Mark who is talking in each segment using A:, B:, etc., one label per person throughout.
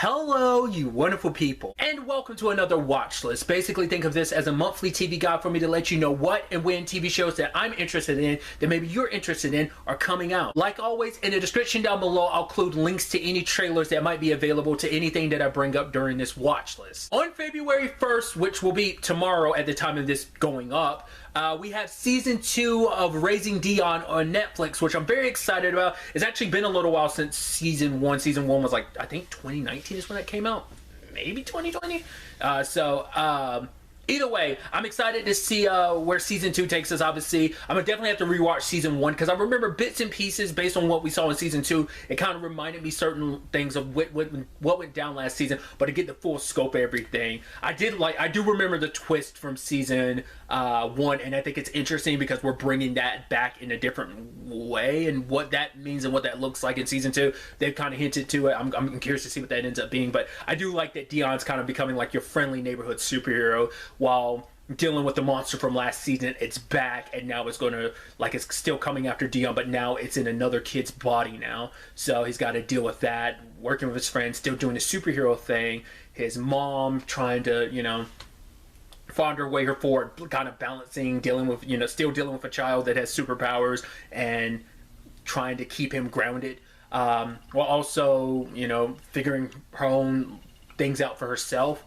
A: Hello, you wonderful people, and welcome to another watch list. Basically, think of this as a monthly TV guide for me to let you know what and when TV shows that I'm interested in, that maybe you're interested in, are coming out. Like always, in the description down below, I'll include links to any trailers that might be available to anything that I bring up during this watch list. On February 1st, which will be tomorrow at the time of this going up, we have season 2 of Raising Dion on Netflix, which I'm very excited about. It's actually been a little while since season 1. Season 1 was like, I think 2019 is when it came out. Maybe 2020? Either way, I'm excited to see where season 2 takes us. Obviously, I'm gonna definitely have to rewatch season 1 because I remember bits and pieces based on what we saw in season 2. It kind of reminded me certain things of what went down last season, but to get the full scope of everything, I do remember the twist from season 1, and I think it's interesting because we're bringing that back in a different way, and what that means and what that looks like in season 2. They've kind of hinted to it. I'm curious to see what that ends up being, but I do like that Dion's kind of becoming like your friendly neighborhood superhero while dealing with the monster from last season. It's back, and now it's gonna, like, it's still coming after Dion, but now it's in another kid's body now, so he's got to deal with that, working with his friends, still doing the superhero thing, his mom trying to, you know, find her way forward, kind of balancing, dealing with, you know, still dealing with a child that has superpowers and trying to keep him grounded, while also, you know, figuring her own things out for herself.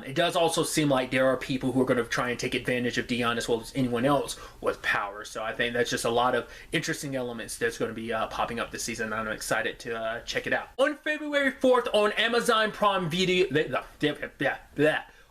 A: It does also seem like there are people who are going to try and take advantage of Dion as well as anyone else with power. So I think that's just a lot of interesting elements that's going to be popping up this season. I'm excited to check it out. On February 4th on Amazon Prime Video,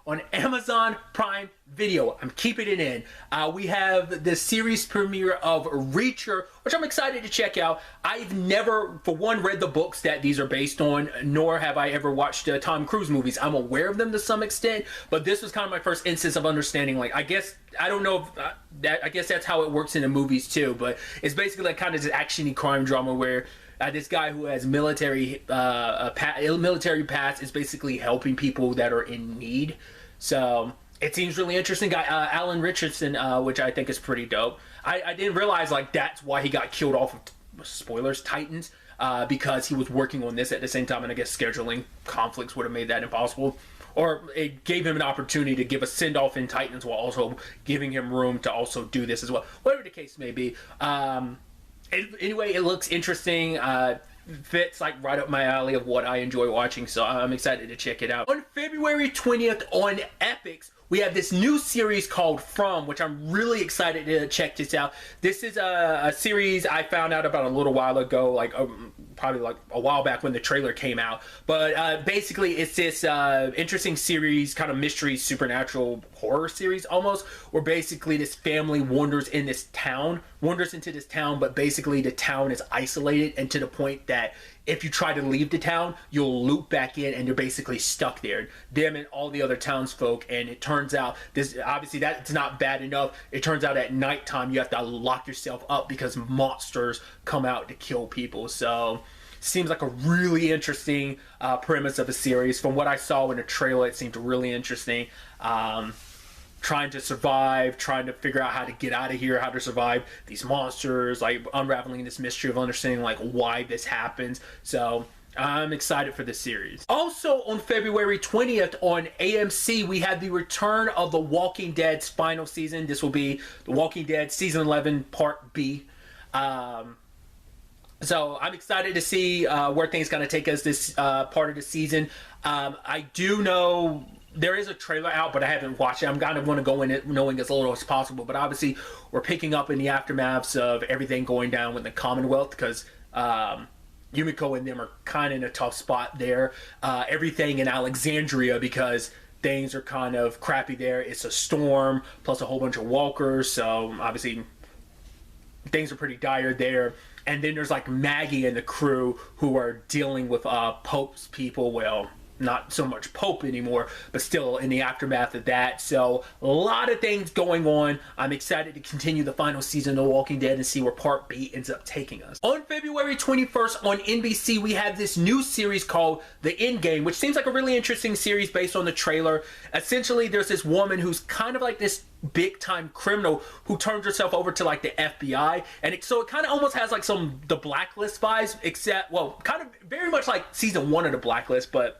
A: on Amazon Prime Video, I'm keeping it in, we have the series premiere of Reacher, which I'm excited to check out. I've never, for one, read the books that these are based on, nor have I ever watched Tom Cruise movies. I'm aware of them to some extent, but this was kind of my first instance of understanding, like, I guess, I don't know if, I guess that's how it works in the movies too, but it's basically like kind of this action-y crime drama where this guy who has military past is basically helping people that are in need. So it seems really interesting. Guy Alan Richardson, which I think is pretty dope. I didn't realize, like, that's why he got killed off of, spoilers, Titans, because he was working on this at the same time, and I guess scheduling conflicts would have made that impossible. Or it gave him an opportunity to give a send-off in Titans while also giving him room to also do this as well. Whatever the case may be. Anyway, it looks interesting. Fits like right up my alley of what I enjoy watching, so I'm excited to check it out. On February 20th on Epix, we have this new series called From, which I'm really excited to check this out. This is a series I found out about a little while ago, like probably like a while back when the trailer came out. But basically, it's this interesting series, kind of mystery, supernatural horror series almost, where basically this family wanders into this town, but basically the town is isolated, and to the point that if you try to leave the town, you'll loop back in and you're basically stuck there. Them and all the other townsfolk, and it turns out, this obviously that's not bad enough. It turns out at nighttime you have to lock yourself up because monsters come out to kill people. So seems like a really interesting premise of a series. From what I saw in the trailer, it seemed really interesting. Trying to survive, trying to figure out how to get out of here, how to survive these monsters, like unraveling this mystery of understanding like why this happens. So I'm excited for this series. Also on February 20th on AMC, we have the return of The Walking Dead's final season. This will be The Walking Dead Season 11 Part B. So I'm excited to see where things going to take us this part of the season. I do know there is a trailer out, but I haven't watched it. I'm kind of going to go in it knowing as little as possible. But obviously, we're picking up in the aftermaths of everything going down with the Commonwealth, because Yumiko and them are kind of in a tough spot there. Everything in Alexandria, because things are kind of crappy there. It's a storm, plus a whole bunch of walkers. So obviously, things are pretty dire there. And then there's like Maggie and the crew who are dealing with Pope's people. Well, not so much Pope anymore, but still in the aftermath of that. So a lot of things going on. I'm excited to continue the final season of The Walking Dead and see where Part B ends up taking us. On February 21st on NBC, we have this new series called The Endgame, which seems like a really interesting series based on the trailer. Essentially, there's this woman who's kind of like this big time criminal who turns herself over to like the FBI, and so it kind of almost has like some The Blacklist vibes, except, well, kind of very much like season 1 of The Blacklist, but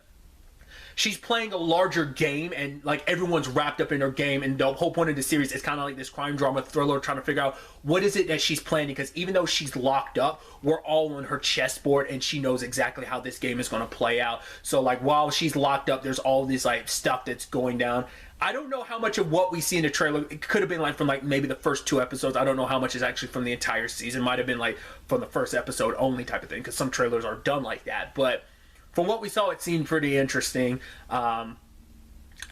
A: she's playing a larger game, and like everyone's wrapped up in her game, and the whole point of the series is kind of like this crime drama thriller trying to figure out what is it that she's planning, because even though she's locked up, we're all on her chessboard and she knows exactly how this game is going to play out. So like while she's locked up, there's all this like stuff that's going down. I don't know how much of what we see in the trailer, it could have been like from like maybe the first 2 episodes. I don't know how much is actually from the entire season. Might have been like from the first episode only type of thing, because some trailers are done like that. But from what we saw, it seemed pretty interesting. I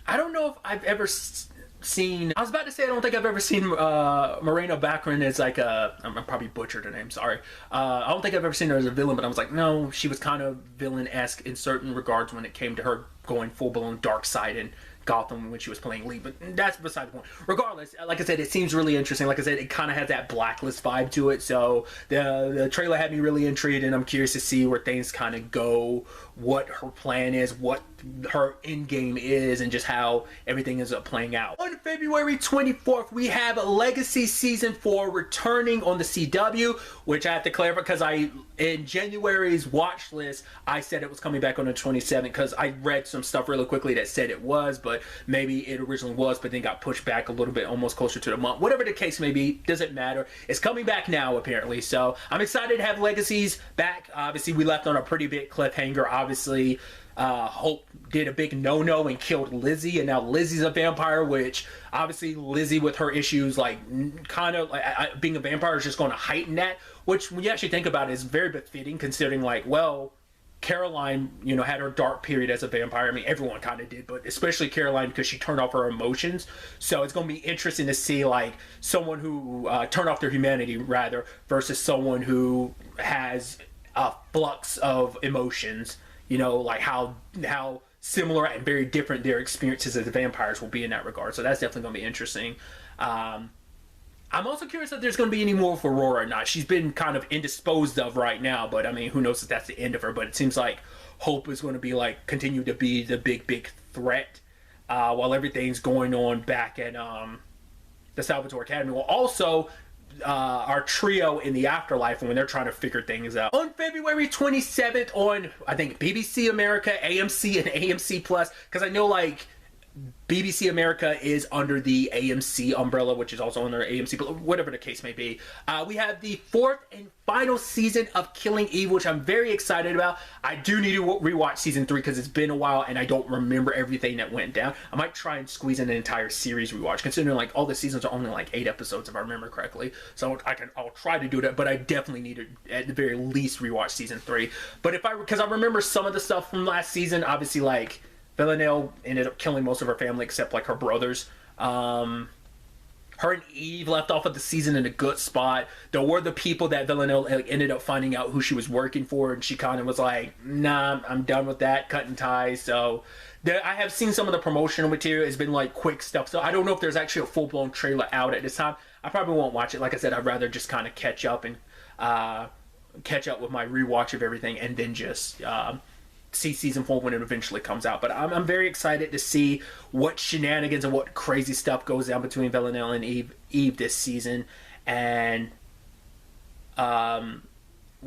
A: don't know if I've ever seen, I was about to say I don't think I've ever seen Morena Baccarin as like a, I'm probably butchered her name, sorry. I don't think I've ever seen her as a villain, but I was like, no, she was kind of villain-esque in certain regards when it came to her going full-blown dark side and Gotham when she was playing Lee, but that's beside the point. Regardless, like I said, it seems really interesting. Like I said, it kind of has that Blacklist vibe to it, so the trailer had me really intrigued, and I'm curious to see where things kind of go, what her plan is, what her end game is, and just how everything ends up playing out. On February 24th, we have Legacies Season 4 returning on the CW, which I have to clarify because in January's watch list, I said it was coming back on the 27th because I read some stuff really quickly that said it was, but maybe it originally was, but then got pushed back a little bit, almost closer to the month. Whatever the case may be, doesn't matter. It's coming back now, apparently, so I'm excited to have Legacies back. Obviously, we left on a pretty big cliffhanger. Obviously, Hope did a big no-no and killed Lizzie, and now Lizzie's a vampire, which obviously Lizzie with her issues, like kind of like being a vampire is just going to heighten that, which when you actually think about it is very befitting, considering like, well, Caroline, you know, had her dark period as a vampire. I mean, everyone kind of did, but especially Caroline because she turned off her emotions. So it's going to be interesting to see like someone who turned off their humanity rather versus someone who has a flux of emotions. You know, like how similar and very different their experiences as vampires will be in that regard. So that's definitely going to be interesting. I'm also curious if there's going to be any more of Aurora or not. She's been kind of indisposed of right now, but I mean, who knows if that's the end of her. But it seems like Hope is going to be like continue to be the big threat while everything's going on back at the Salvatore Academy. Well, also our trio in the afterlife when they're trying to figure things out. On February 27th on, I think, BBC America, AMC, and AMC Plus, because I know like BBC America is under the AMC umbrella, which is also under AMC, but whatever the case may be. We have the 4th and final season of Killing Eve, which I'm very excited about. I do need to rewatch season 3 because it's been a while and I don't remember everything that went down. I might try and squeeze in an entire series rewatch, considering like all the seasons are only like 8 episodes if I remember correctly. So I'll try to do that, but I definitely need to at the very least rewatch season 3. But because I remember some of the stuff from last season, obviously like Villanelle ended up killing most of her family except like her brothers. Her and Eve left off of the season in a good spot. There were the people that Villanelle ended up finding out who she was working for, and she kind of was like, nah, I'm done with that, cutting ties. So I have seen some of the promotional material. It's been like quick stuff. So I don't know if there's actually a full-blown trailer out at this time. I probably won't watch it. Like I said, I'd rather just kind of catch up and catch up with my rewatch of everything and then just see season 4 when it eventually comes out. But I'm very excited to see what shenanigans and what crazy stuff goes down between Villanelle and Eve this season, and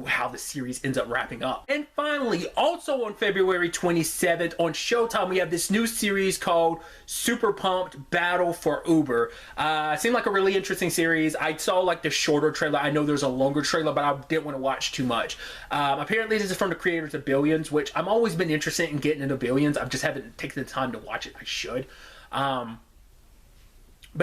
A: how the series ends up wrapping up. And finally, also on February 27th on Showtime, we have this new series called Superpumped Battle for Uber. Seemed like a really interesting series. I saw like the shorter trailer. I know there's a longer trailer, but I didn't want to watch too much. Apparently this is from the creators of Billions, which I've always been interested in getting into Billions. I just haven't taken the time to watch it. I should. But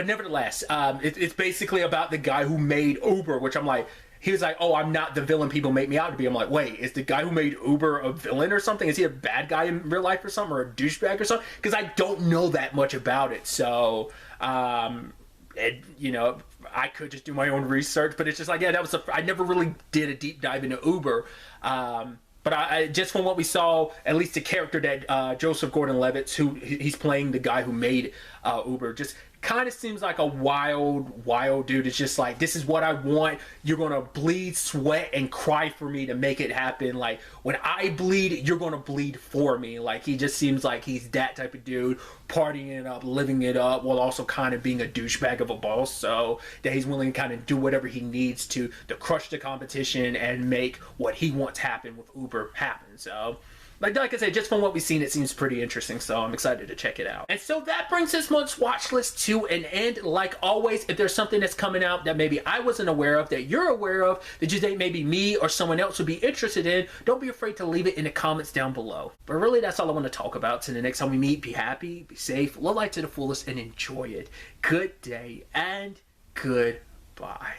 A: nevertheless, it's basically about the guy who made Uber, which I'm like, he was like, oh, I'm not the villain people make me out to be. I'm like, wait, is the guy who made Uber a villain or something? Is he a bad guy in real life or something, or a douchebag or something? Because I don't know that much about it. So, you know, I could just do my own research, but it's just like, yeah, I never really did a deep dive into Uber. But I just from what we saw, at least the character that Joseph Gordon-Levitt, who he's playing the guy who made Uber, just kind of seems like a wild dude. It's just like, this is what I want. You're going to bleed, sweat, and cry for me to make it happen. Like, when I bleed, you're going to bleed for me. Like, he just seems like he's that type of dude, partying it up, living it up, while also kind of being a douchebag of a boss. So that he's willing to kind of do whatever he needs to crush the competition and make what he wants happen with Uber happen. So like I said, just from what we've seen, it seems pretty interesting, so I'm excited to check it out. And so that brings this month's watch list to an end. Like always, if there's something that's coming out that maybe I wasn't aware of, that you're aware of, that you think maybe me or someone else would be interested in, don't be afraid to leave it in the comments down below. But really, that's all I want to talk about. So the next time we meet, be happy, be safe, live life to the fullest, and enjoy it. Good day and goodbye.